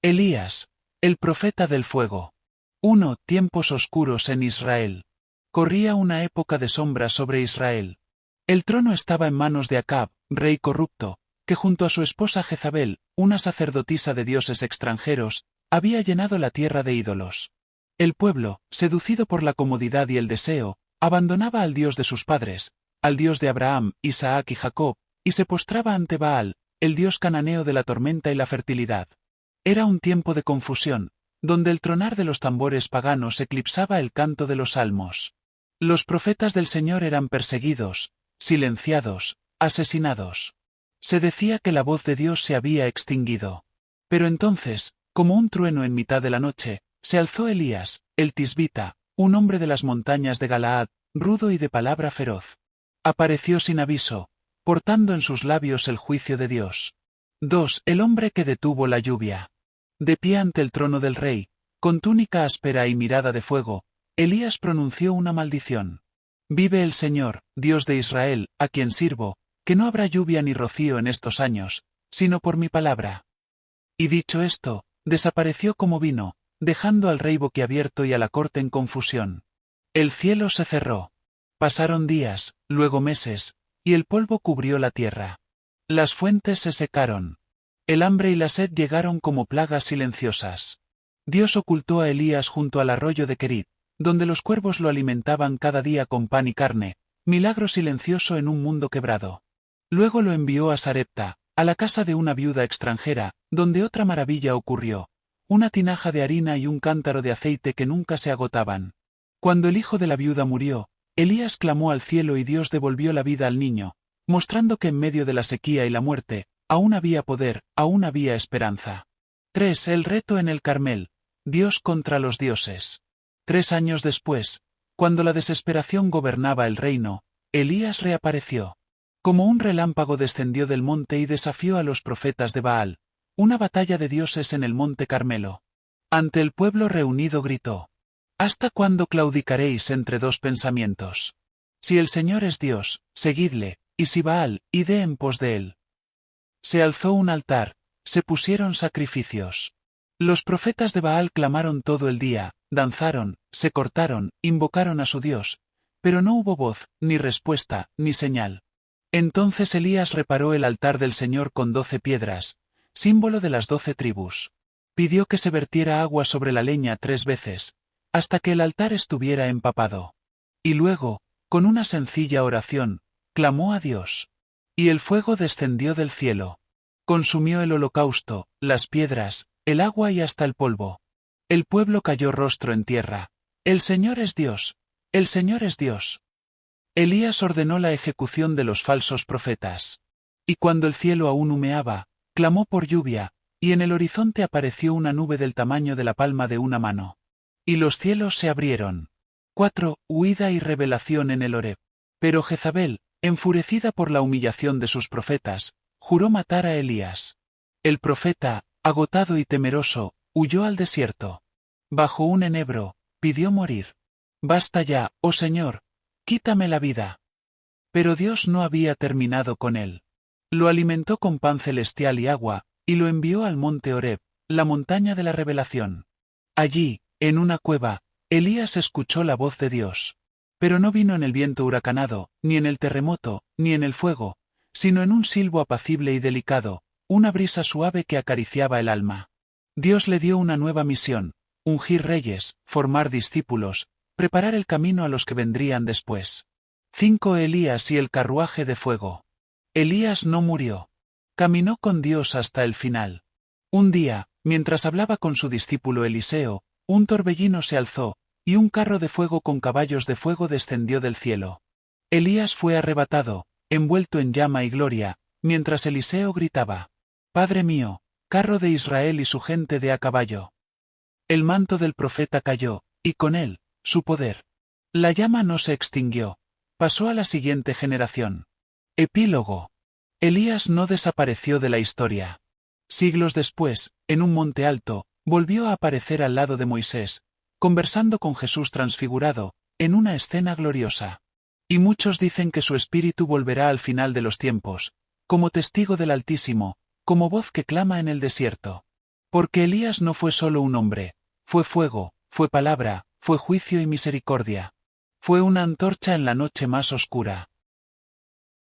Elías, el profeta del fuego. 1. Tiempos oscuros en Israel. Corría una época de sombras sobre Israel. El trono estaba en manos de Acab, rey corrupto, que junto a su esposa Jezabel, una sacerdotisa de dioses extranjeros, había llenado la tierra de ídolos. El pueblo, seducido por la comodidad y el deseo, abandonaba al Dios de sus padres, al Dios de Abraham, Isaac y Jacob, y se postraba ante Baal, el Dios cananeo de la tormenta y la fertilidad. Era un tiempo de confusión, donde el tronar de los tambores paganos eclipsaba el canto de los salmos. Los profetas del Señor eran perseguidos, silenciados, asesinados. Se decía que la voz de Dios se había extinguido. Pero entonces, como un trueno en mitad de la noche, se alzó Elías, el tisbita, un hombre de las montañas de Galaad, rudo y de palabra feroz. Apareció sin aviso, portando en sus labios el juicio de Dios. 2. El hombre que detuvo la lluvia. De pie ante el trono del rey, con túnica áspera y mirada de fuego, Elías pronunció una maldición. Vive el Señor, Dios de Israel, a quien sirvo, que no habrá lluvia ni rocío en estos años, sino por mi palabra. Y dicho esto, desapareció como vino, dejando al rey boquiabierto y a la corte en confusión. El cielo se cerró. Pasaron días, luego meses, y el polvo cubrió la tierra. Las fuentes se secaron. El hambre y la sed llegaron como plagas silenciosas. Dios ocultó a Elías junto al arroyo de Querit, donde los cuervos lo alimentaban cada día con pan y carne, milagro silencioso en un mundo quebrado. Luego lo envió a Sarepta, a la casa de una viuda extranjera, donde otra maravilla ocurrió, una tinaja de harina y un cántaro de aceite que nunca se agotaban. Cuando el hijo de la viuda murió, Elías clamó al cielo y Dios devolvió la vida al niño, mostrando que en medio de la sequía y la muerte, aún había poder, aún había esperanza. 3. El reto en el Carmel. Dios contra los dioses. 3 años después, cuando la desesperación gobernaba el reino, Elías reapareció. Como un relámpago descendió del monte y desafió a los profetas de Baal, una batalla de dioses en el monte Carmelo. Ante el pueblo reunido gritó: ¿Hasta cuándo claudicaréis entre dos pensamientos? Si el Señor es Dios, seguidle, y si Baal, id en pos de él. Se alzó un altar, se pusieron sacrificios. Los profetas de Baal clamaron todo el día, danzaron, se cortaron, invocaron a su Dios, pero no hubo voz, ni respuesta, ni señal. Entonces Elías reparó el altar del Señor con 12 piedras, símbolo de las 12 tribus. Pidió que se vertiera agua sobre la leña 3 veces, hasta que el altar estuviera empapado. Y luego, con una sencilla oración, clamó a Dios. Y el fuego descendió del cielo. Consumió el holocausto, las piedras, el agua y hasta el polvo. El pueblo cayó rostro en tierra. El Señor es Dios. El Señor es Dios. Elías ordenó la ejecución de los falsos profetas. Y cuando el cielo aún humeaba, clamó por lluvia, y en el horizonte apareció una nube del tamaño de la palma de una mano. Y los cielos se abrieron. 4. Huida y revelación en el Horeb. Pero Jezabel, enfurecida por la humillación de sus profetas, juró matar a Elías. El profeta, agotado y temeroso, huyó al desierto. Bajo un enebro, pidió morir. Basta ya, oh Señor, quítame la vida. Pero Dios no había terminado con él. Lo alimentó con pan celestial y agua, y lo envió al monte Horeb, la montaña de la revelación. Allí, en una cueva, Elías escuchó la voz de Dios. Pero no vino en el viento huracanado, ni en el terremoto, ni en el fuego, sino en un silbo apacible y delicado, una brisa suave que acariciaba el alma. Dios le dio una nueva misión: ungir reyes, formar discípulos, preparar el camino a los que vendrían después. 5. Elías y el carruaje de fuego. Elías no murió. Caminó con Dios hasta el final. Un día, mientras hablaba con su discípulo Eliseo, un torbellino se alzó, y un carro de fuego con caballos de fuego descendió del cielo. Elías fue arrebatado, envuelto en llama y gloria, mientras Eliseo gritaba: Padre mío, carro de Israel y su gente de a caballo. El manto del profeta cayó, y con él, su poder. La llama no se extinguió. Pasó a la siguiente generación. Epílogo. Elías no desapareció de la historia. Siglos después, en un monte alto, volvió a aparecer al lado de Moisés, conversando con Jesús transfigurado, en una escena gloriosa. Y muchos dicen que su espíritu volverá al final de los tiempos, como testigo del Altísimo, como voz que clama en el desierto. Porque Elías no fue solo un hombre, fue fuego, fue palabra, fue juicio y misericordia. Fue una antorcha en la noche más oscura.